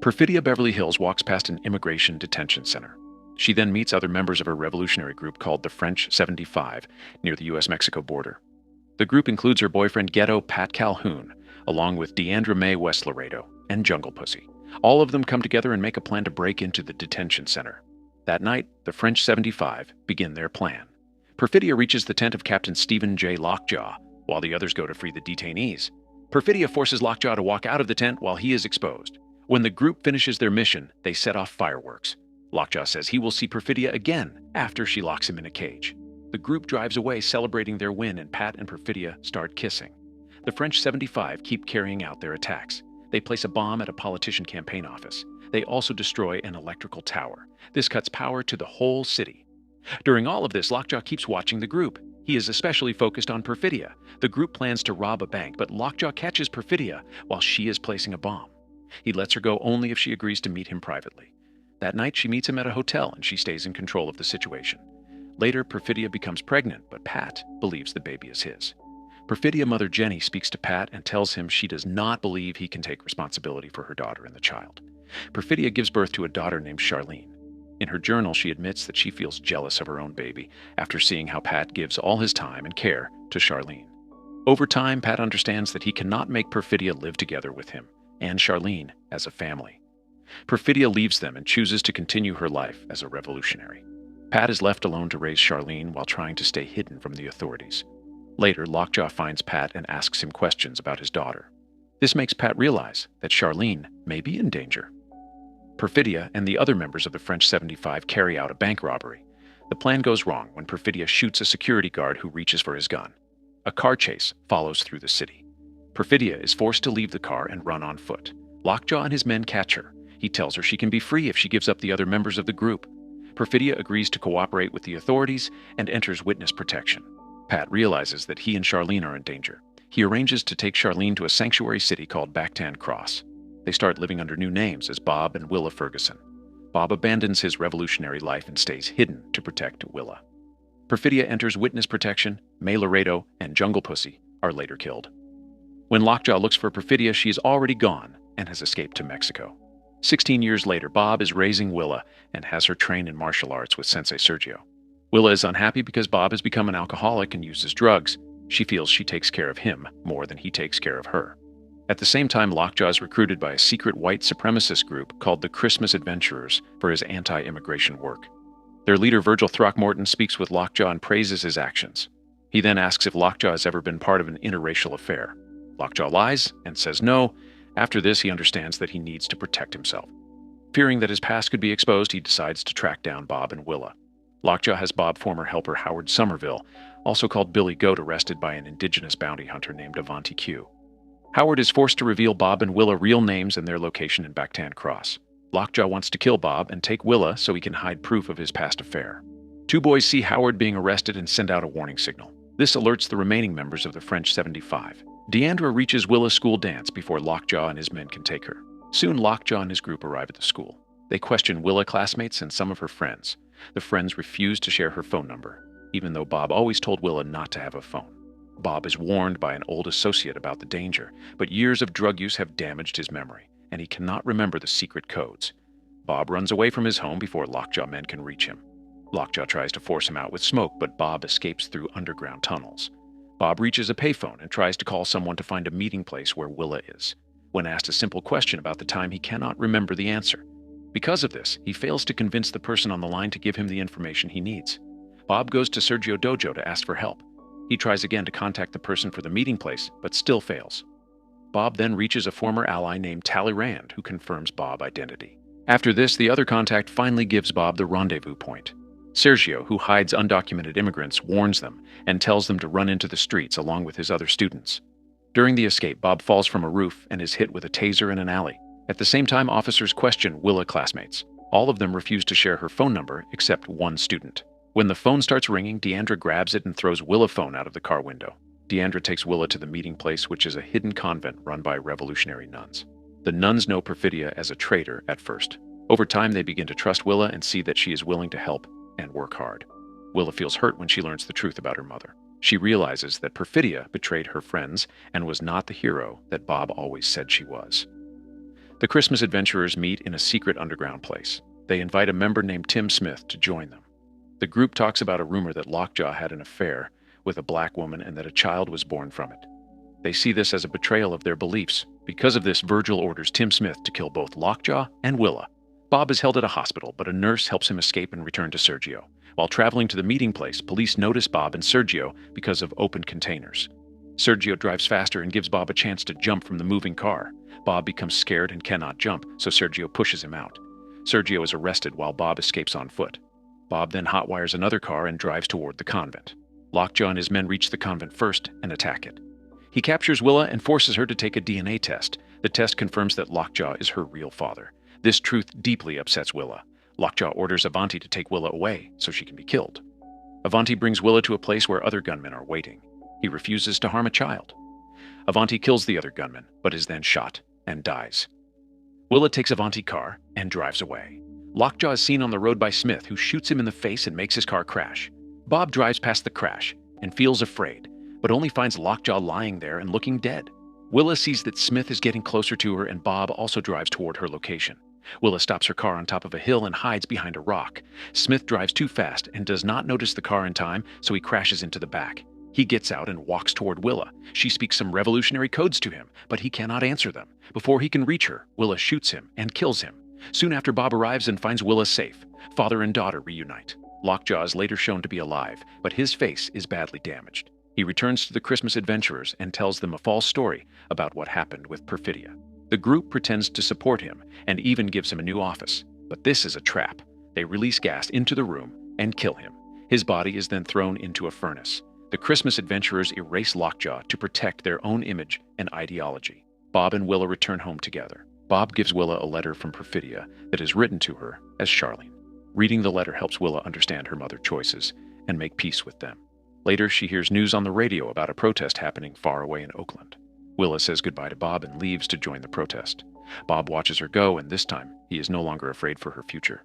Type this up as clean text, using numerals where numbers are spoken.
Perfidia Beverly Hills walks past an immigration detention center. She then meets other members of a revolutionary group called the French 75 near the U.S.-Mexico border. The group includes her boyfriend Ghetto Pat Calhoun, along with Deandra Mae West Laredo and Jungle Pussy. All of them come together and make a plan to break into the detention center. That night, the French 75 begin their plan. Perfidia reaches the tent of Captain Stephen J. Lockjaw, while the others go to free the detainees. Perfidia forces Lockjaw to walk out of the tent while he is exposed. When the group finishes their mission, they set off fireworks. Lockjaw says he will see Perfidia again after she locks him in a cage. The group drives away celebrating their win, and Pat and Perfidia start kissing. The French 75 keep carrying out their attacks. They place a bomb at a politician campaign office. They also destroy an electrical tower. This cuts power to the whole city. During all of this, Lockjaw keeps watching the group. He is especially focused on Perfidia. The group plans to rob a bank, but Lockjaw catches Perfidia while she is placing a bomb. He lets her go only if she agrees to meet him privately. That night, she meets him at a hotel and she stays in control of the situation. Later, Perfidia becomes pregnant, but Pat believes the baby is his. Perfidia mother Jenny speaks to Pat and tells him she does not believe he can take responsibility for her daughter and the child. Perfidia gives birth to a daughter named Charlene. In her journal, she admits that she feels jealous of her own baby after seeing how Pat gives all his time and care to Charlene. Over time, Pat understands that he cannot make Perfidia live together with him and Charlene as a family. Perfidia leaves them and chooses to continue her life as a revolutionary. Pat is left alone to raise Charlene while trying to stay hidden from the authorities. Later, Lockjaw finds Pat and asks him questions about his daughter. This makes Pat realize that Charlene may be in danger. Perfidia and the other members of the French 75 carry out a bank robbery. The plan goes wrong when Perfidia shoots a security guard who reaches for his gun. A car chase follows through the city. Perfidia is forced to leave the car and run on foot. Lockjaw and his men catch her. He tells her she can be free if she gives up the other members of the group. Perfidia agrees to cooperate with the authorities and enters witness protection. Pat realizes that he and Charlene are in danger. He arranges to take Charlene to a sanctuary city called Bactan Cross. They start living under new names as Bob and Willa Ferguson. Bob abandons his revolutionary life and stays hidden to protect Willa. Perfidia enters witness protection. Mae Laredo and Jungle Pussy are later killed. When Lockjaw looks for Perfidia, she is already gone and has escaped to Mexico. 16 years later, Bob is raising Willa and has her train in martial arts with Sensei Sergio. Willa is unhappy because Bob has become an alcoholic and uses drugs. She feels she takes care of him more than he takes care of her. At the same time, Lockjaw is recruited by a secret white supremacist group called the Christmas Adventurers for his anti-immigration work. Their leader, Virgil Throckmorton, speaks with Lockjaw and praises his actions. He then asks if Lockjaw has ever been part of an interracial affair. Lockjaw lies and says no. After this, he understands that he needs to protect himself. Fearing that his past could be exposed, he decides to track down Bob and Willa. Lockjaw has Bob's former helper Howard Somerville, also called Billy Goat, arrested by an indigenous bounty hunter named Avanti Q. Howard is forced to reveal Bob and Willa real names and their location in Bactan Cross. Lockjaw wants to kill Bob and take Willa so he can hide proof of his past affair. Two boys see Howard being arrested and send out a warning signal. This alerts the remaining members of the French 75. Deandra reaches Willa's school dance before Lockjaw and his men can take her. Soon, Lockjaw and his group arrive at the school. They question Willa classmates and some of her friends. The friends refuse to share her phone number, even though Bob always told Willa not to have a phone. Bob is warned by an old associate about the danger, but years of drug use have damaged his memory, and he cannot remember the secret codes. Bob runs away from his home before Lockjaw men can reach him. Lockjaw tries to force him out with smoke, but Bob escapes through underground tunnels. Bob reaches a payphone and tries to call someone to find a meeting place where Willa is. When asked a simple question about the time, he cannot remember the answer. Because of this, he fails to convince the person on the line to give him the information he needs. Bob goes to Sergio Dojo to ask for help. He tries again to contact the person for the meeting place, but still fails. Bob then reaches a former ally named Talleyrand, who confirms Bob's identity. After this, the other contact finally gives Bob the rendezvous point. Sergio, who hides undocumented immigrants, warns them and tells them to run into the streets along with his other students. During the escape, Bob falls from a roof and is hit with a taser in an alley. At the same time, officers question Willa classmates. All of them refuse to share her phone number except one student. When the phone starts ringing, Deandra grabs it and throws Willa's phone out of the car window. Deandra takes Willa to the meeting place, which is a hidden convent run by revolutionary nuns. The nuns know Perfidia as a traitor at first. Over time, they begin to trust Willa and see that she is willing to help and work hard. Willa feels hurt when she learns the truth about her mother. She realizes that Perfidia betrayed her friends and was not the hero that Bob always said she was. The Christmas adventurers meet in a secret underground place. They invite a member named Tim Smith to join them. The group talks about a rumor that Lockjaw had an affair with a black woman and that a child was born from it. They see this as a betrayal of their beliefs. Because of this, Virgil orders Tim Smith to kill both Lockjaw and Willa. Bob is held at a hospital, but a nurse helps him escape and return to Sergio. While traveling to the meeting place, police notice Bob and Sergio because of open containers. Sergio drives faster and gives Bob a chance to jump from the moving car. Bob becomes scared and cannot jump, so Sergio pushes him out. Sergio is arrested while Bob escapes on foot. Bob then hotwires another car and drives toward the convent. Lockjaw and his men reach the convent first and attack it. He captures Willa and forces her to take a DNA test. The test confirms that Lockjaw is her real father. This truth deeply upsets Willa. Lockjaw orders Avanti to take Willa away so she can be killed. Avanti brings Willa to a place where other gunmen are waiting. He refuses to harm a child. Avanti kills the other gunman, but is then shot and dies. Willa takes Avanti's car and drives away. Lockjaw is seen on the road by Smith, who shoots him in the face and makes his car crash. Bob drives past the crash and feels afraid, but only finds Lockjaw lying there and looking dead. Willa sees that Smith is getting closer to her, and Bob also drives toward her location. Willa stops her car on top of a hill and hides behind a rock. Smith drives too fast and does not notice the car in time, so he crashes into the back. He gets out and walks toward Willa. She speaks some revolutionary codes to him, but he cannot answer them. Before he can reach her, Willa shoots him and kills him. Soon after, Bob arrives and finds Willa safe. Father and daughter reunite. Lockjaw is later shown to be alive, but his face is badly damaged. He returns to the Christmas adventurers and tells them a false story about what happened with Perfidia. The group pretends to support him and even gives him a new office. But this is a trap. They release gas into the room and kill him. His body is then thrown into a furnace. The Christmas adventurers erase Lockjaw to protect their own image and ideology. Bob and Willa return home together. Bob gives Willa a letter from Perfidia that is written to her as Charlene. Reading the letter helps Willa understand her mother's choices and make peace with them. Later, she hears news on the radio about a protest happening far away in Oakland. Willa says goodbye to Bob and leaves to join the protest. Bob watches her go, and this time, he is no longer afraid for her future.